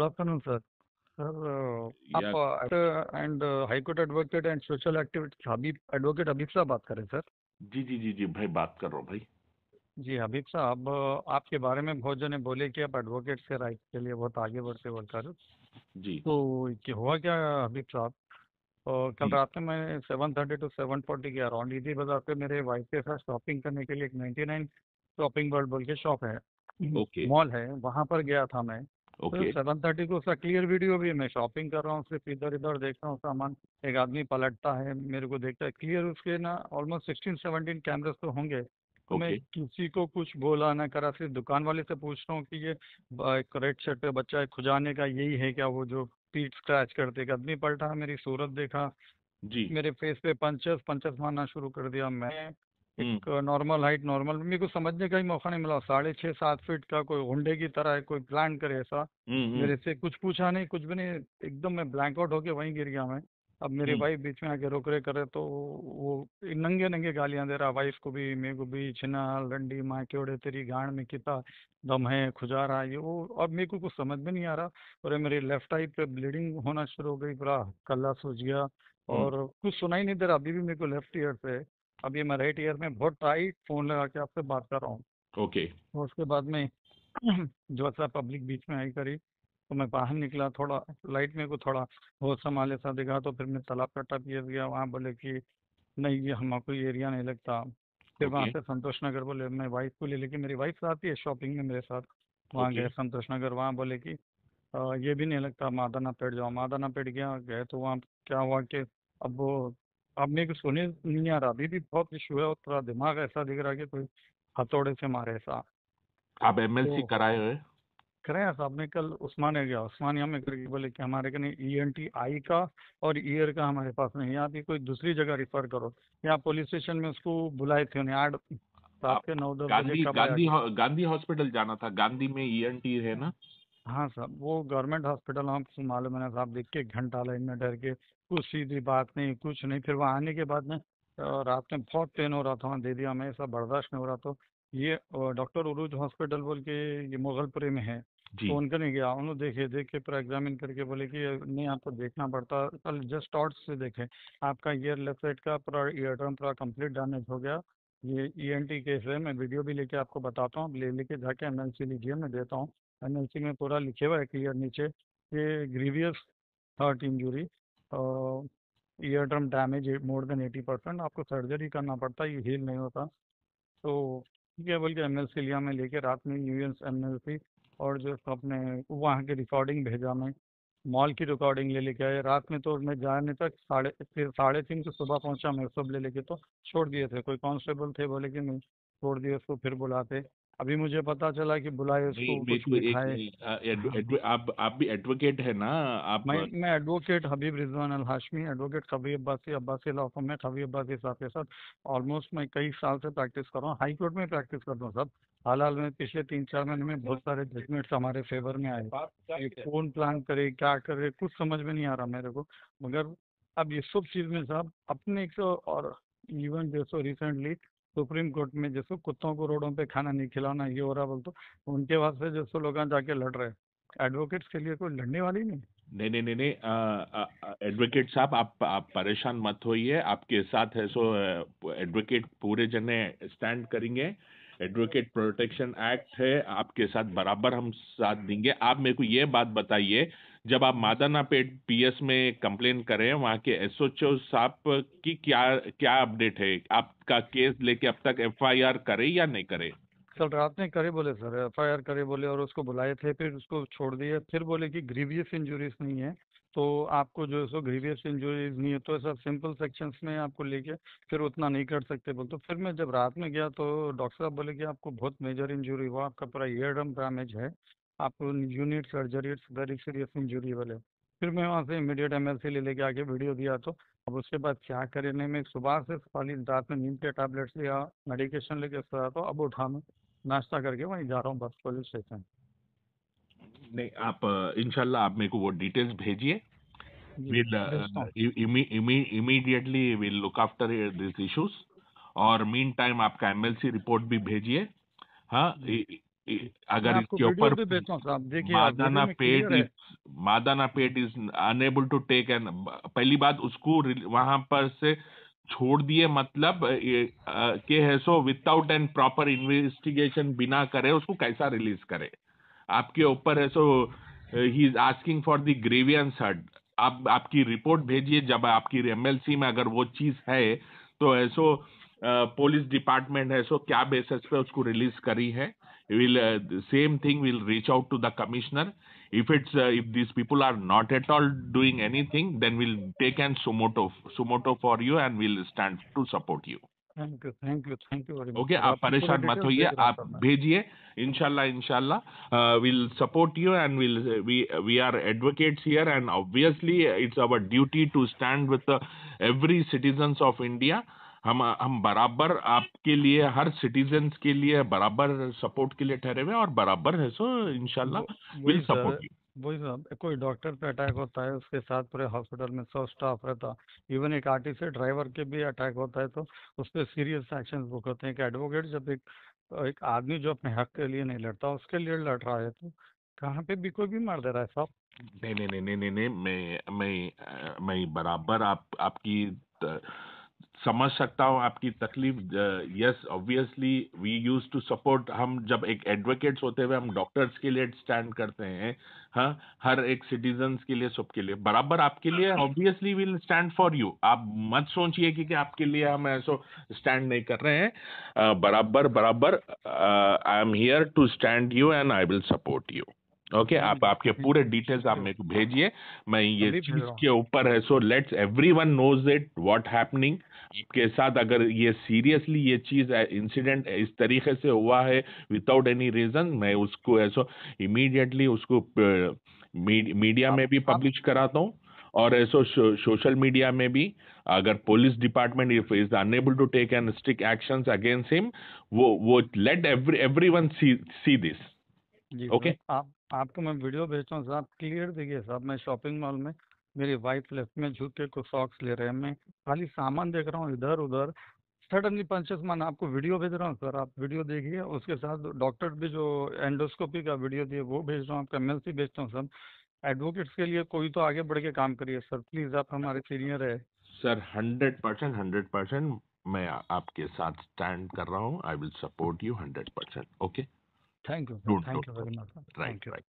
afternoon, sir. Sir या आप and high court advocate and social activist Habib advocate Habib sahab बात करें सर। जी जी जी जी भाई, बात कर रहा हूँ भाई। जी हबीब साहब, आपके बारे में बहुत जने बोले कि आप एडवोकेट से राइट के लिए बहुत आगे बढ़ते वर्कर। जी तो हुआ क्या हबीब साहब? कल जी। रात में मैं 7:30 टू 7:40 के अराउंड इसी बाजार पे मेरे वाइफ के साथ शॉपिंग करने के लिए एक 99 शॉपिंग वर्ल्ड बोल के शॉप है, ओके मॉल है, वहाँ पर गया था मैं। तो ओके 7:30 को उसका क्लियर वीडियो भी है, मैं शॉपिंग कर रहा हूँ, सिर्फ इधर इधर देख रहा हूँ सामान। एक आदमी पलटता है, मेरे को देखता है, क्लियर उसके ना ऑलमोस्ट 16-17 कैमरास तो होंगे। तो मैं ओके। किसी को कुछ बोला ना करा, सिर्फ दुकान वाले से पूछ रहा हूँ कि ये एक रेड शर्ट पे बच्चा है, खुजाने का यही है क्या, वो जो पीठ स्क्रैच करते? एक आदमी पलटा, मेरी सूरत देखा, जी। मेरे फेस पे पंचेस पंचेस मारना शुरू कर दिया। मैं हम्म एक नॉर्मल हाइट, नॉर्मल, मेरे को समझने का ही मौका नहीं मिला, 6.5-7 फीट का कोई गुंडे की तरह है, कोई प्लान करे ऐसा। हम्म। मेरे से कुछ पूछा नहीं, कुछ भी नहीं, एकदम मैं ब्लैंक आउट होके वहीं गिर गया मैं। अब मेरी हम्म वाइफ बीच में आके रोक रे करे तो वो नंगे नंगे गालियां दे रहा, वाइफ को भी मेरे को भी, छिना लंडी माँ के ओड़े तेरी गांड में कितना दम है, खुजा रहा है ये वो। अब मेरे को कुछ समझ में नहीं आ रहा। और मेरी लेफ्ट आई पे ब्लीडिंग होना शुरू हो गई, पूरा कल्ला सूज गया। हम्म। और कुछ सुनाई नहीं दे रहा, अभी भी मेरे को लेफ्ट ईयर पे है। अभी मैं राइट ईयर में बहुत टाइट फोन लगा के आपसे बात कर रहा हूँ। ओके। और उसके बाद में जो सा पब्लिक बीच में आई करी, तो मैं बाहर निकला, थोड़ा लाइट में को थोड़ा होश संभाले सा दिखा, तो फिर मैं तालाब का टप ये गया, वहाँ बोले कि नहीं ये हमको ये एरिया नहीं लगता। फिर वहाँ ओके से संतोष नगर बोले, मैं वाइफ को ले लेके, मेरी वाइफ आती है शॉपिंग में मेरे साथ, वहाँ ओके। गए संतोष नगर, वहाँ बोले कि ये भी नहीं लगता, मादाना पेड़ जाओ, मादाना पेड़ गया गए तो वहाँ क्या हुआ कि अब वो, अब मेरे को सुने नहीं आ रहा, अभी भी बहुत इशू है, और पूरा दिमाग ऐसा दिख रहा है कि कोई हथौड़े से मारे ऐसा। आप एमएलसी तो कराए हुए? करें साहब ने कल उस्मानिया गया, उस्मानिया में करके बोले कि हमारे कने ईएनटी आई का और ईयर का हमारे पास नहीं है, आप ये कोई दूसरी जगह रिफर करो। यहाँ पुलिस स्टेशन में उसको बुलाए थे उन्हें, 8 रात आप के 9-10 बजे गांधी कब आया? गांधी गांधी हॉस्पिटल जाना था, गांधी में ईएनटी है ना? हाँ साहब, वो गवर्नमेंट हॉस्पिटल हमको मालूम है ना साहब, देख के एक घंटा लाइन में डर के, कुछ सीधी बात नहीं कुछ नहीं। फिर वहाँ आने के बाद में रात में बहुत पेन हो रहा था, वहाँ दे दिया, मैं ऐसा बर्दाश्त नहीं हो रहा। तो ये डॉक्टर उरूज हॉस्पिटल बोल के, ये मुगलपुरे में है, तो जी। उनका नहीं गया, उन्होंने देख के पूरा एग्जामिन करके बोले कि नहीं आपको देखना पड़ता, कल जस्ट टॉर्च से देखे, आपका ईयर लेफ्ट साइड का पूरा ईयर ड्रम पूरा कंप्लीट डैमेज हो गया। ये ईएनटी केस है, मैं वीडियो भी लेके आपको बताता हूँ, ले लेके जाके एमएलसी लीजिए, मैं देता हूँ। एनएलसी में पूरा लिखे हुआ है क्लियर नीचे, ये grievous heart injury, ear drum damage more than 80%, आपको सर्जरी करना पड़ता है, ये हील नहीं होता। तो ठीक है बोल के एमएलसी लिया, मैं लेके रात में यूएस एमएलसी, और जो अपने वहाँ की रिकॉर्डिंग भेजा मैं, मॉल की रिकॉर्डिंग ले लेके आए रात में। तो मैं जाने तक फिर 3:30 को सुबह पहुंचा, मैं सब ले लेके तो छोड़ दिए थे, कोई कांस्टेबल थे बोले कि नहीं छोड़ दिए उसको, फिर बुलाते। अभी मुझे पता चला कि बुलाए नहीं, उसको, मेरे कुछ को एक लिखाए। हाँ, आप भी एडवोकेट है ना? आप मैं एडवोकेट हबीब रिजवान अल हाशमी, एडवोकेट खबीर अब्बासी, अब्बासी लॉ फर्म में खबीर अब्बासी साहब के साथ ऑलमोस्ट मैं कई साल से प्रैक्टिस कर रहा हूँ, हाई कोर्ट में प्रैक्टिस करता हूँ साहब। हाल हाल में पिछले 3-4 महीने में बहुत सारे जजमेंट्स हमारे फेवर में आए। ये कौन प्लान करे क्या करे कुछ समझ में नहीं आ रहा मेरे को। मगर अब ये सब चीज़ में साहब अपने एक तो, और इवन जैसो रिसेंटली सुप्रीम कोर्ट में जैसो कुत्तों को रोडों पे खाना नहीं खिलाना ये हो रहा बोल, तो उनके वास्ते जैसो लोग जाके लड़ रहे, एडवोकेट्स के लिए कोई लड़ने वाली नहीं। नहीं नहीं नहीं नहीं, एडवोकेट साहब, आप परेशान मत होइए, आपके साथ है सो एडवोकेट पूरे जने स्टैंड करेंगे। एडवोकेट प्रोटेक्शन एक्ट है, आपके साथ बराबर हम साथ देंगे। आप मेरे को ये बात बताइए, जब आप मादाना पेट पीएस में कंप्लेन करें, वहाँ के एसओएचओ साहब की क्या क्या अपडेट है? आपका केस लेके अब तक एफआईआर करे या नहीं करे? कल रात में करे बोले सर, एफआईआर करे बोले, और उसको बुलाए थे, फिर उसको छोड़ दिए, फिर बोले कि ग्रीवियस इंजुरीज नहीं है, तो आपको जो है सो ग्रीवियस इंजुरीज नहीं है तो ऐसा सिंपल सेक्शंस में आपको लेके फिर उतना नहीं कर सकते बोल। तो फिर मैं जब रात में गया तो डॉक्टर साहब बोले कि आपको बहुत मेजर इंजुरी हुआ, आपका पूरा ईयर ड्रम डैमेज है, आपको unit surgery, it's very serious injury बोले। फिर मैं वहाँ से इमीडिएट एमएलसी ले लेके आके वीडियो दिया। तो अब उसके बाद क्या करने में, सुबह से खाली रात में नींद के टैबलेट्स लिया, मेडिकेशन लेके सोया, तो अब उठा मैं नाश्ता करके वहीं जा रहा हूँ बस पुलिस स्टेशन। नहीं, आप इंशाल्लाह आप मेरे को वो डिटेल्स भेजिए। जी We'll भेजता हूँ। immediately we'll look after these issues। और मीन टाइम आपका एमएलसी रिपोर्ट भी भेजिए। हाँ, जी मैं अगर आपको इसके वीडियो ऊपर भी भेजता हूँ साहब, देखिए आप वीडियो में क्लियर है। मादाना पेट is unable to take an, पहली बात उसको वहां पर से छोड़ दिए, मतलब के है so without an proper investigation, बिना करे उसको कैसा रिलीज करे? आपके ऊपर है so he is asking for the grievous hurt. आप आपकी रिपोर्ट भेजिए, जब आपकी एमएलसी में अगर वो चीज है तो ऐसो पुलिस डिपार्टमेंट है सो क्या बेसिस पे उसको रिलीज करी है। Will same thing will reach out to the commissioner. If these people are not at all doing anything, then we'll take an sumoto for you and we'll stand to support you. Thank you very much okay, sir, आप आपकी पूरा परेशान मत details होइए, भेज रहा हूँ आप सर मैं। भेजिए। इंशाल्लाह इंशाल्लाह will support you and we are advocates here and obviously it's our duty to stand with every citizens of India. हम बराबर आपके लिए, हर सिटीजन्स के लिए बराबर सपोर्ट के लिए ठहरे हुए हैं और बराबर है सो इंशाल्लाह विल वही सपोर्ट सर, यू। वही सर, कोई डॉक्टर पे अटैक होता है उसके साथ पूरे हॉस्पिटल में 100 स्टाफ रहता, इवन एक आरटीसी ड्राइवर के भी अटैक होता है तो उस पर सीरियस एक्शन बुक होते हैं। एक एडवोकेट जब एक आदमी जो अपने हक के लिए नहीं लड़ता उसके लिए लड़ रहा है तो कहाँ पे भी कोई भी मार दे रहा है साहब। नहीं नहीं नहीं नहीं नहीं नहीं, मैं बराबर आपकी समझ सकता हूँ आपकी तकलीफ। Yes, obviously we use to support. हम जब एक एडवोकेट्स होते हुए हम डॉक्टर्स के लिए स्टैंड करते हैं, हाँ, हर एक सिटीजन्स के लिए, सबके लिए बराबर, आपके लिए obviously will stand for you. आप मत सोचिए कि आपके लिए हम ऐसा स्टैंड नहीं कर रहे हैं। बराबर बराबर, I am here to stand you and I will support you. Okay, आप आपके पूरे डिटेल्स आप मेरे को भेजिए, मैं ये अभी भेज चीज रहा हूँ। के ऊपर है so let's everyone knows it what happening आपके साथ। अगर ये सीरियसली ये चीज इंसिडेंट इस तरीके से हुआ है विदाउट एनी रीजन, मैं उसको ऐसो इमीडिएटली उसको मीडिया में भी आप पब्लिश कराता हूँ और ऐसो सोशल मीडिया में भी। अगर police department if is unable to take an strict actions against him, वो लेट एवरीवन सी दिस। जी ओके, सर, आपको मैं वीडियो भेजता हूँ साहब, क्लियर देखिए साहब। मैं शॉपिंग मॉल में, मेरी वाइफ लेफ्ट में झुक के कुछ सॉक्स ले रहे हैं, मैं खाली सामान देख रहा हूँ इधर उधर, सडनली पंचेस मन, आपको वीडियो भेज रहा हूँ सर, आप वीडियो देखिए। उसके साथ डॉक्टर भी जो एंडोस्कोपी का वीडियो दिए वो भेज रहा हूँ, आपका एमएलसी भेजता हूँ सर। एडवोकेट्स के लिए कोई तो आगे बढ़ के काम करिए सर प्लीज़, आप हमारे सीनियर है। सर 100%, 100% मैं आपके साथ स्टैंड कर रहा हूँ। आई will support you 100%। Okay, thank you sir, don't thank don't you very much sir, right thank you. Right.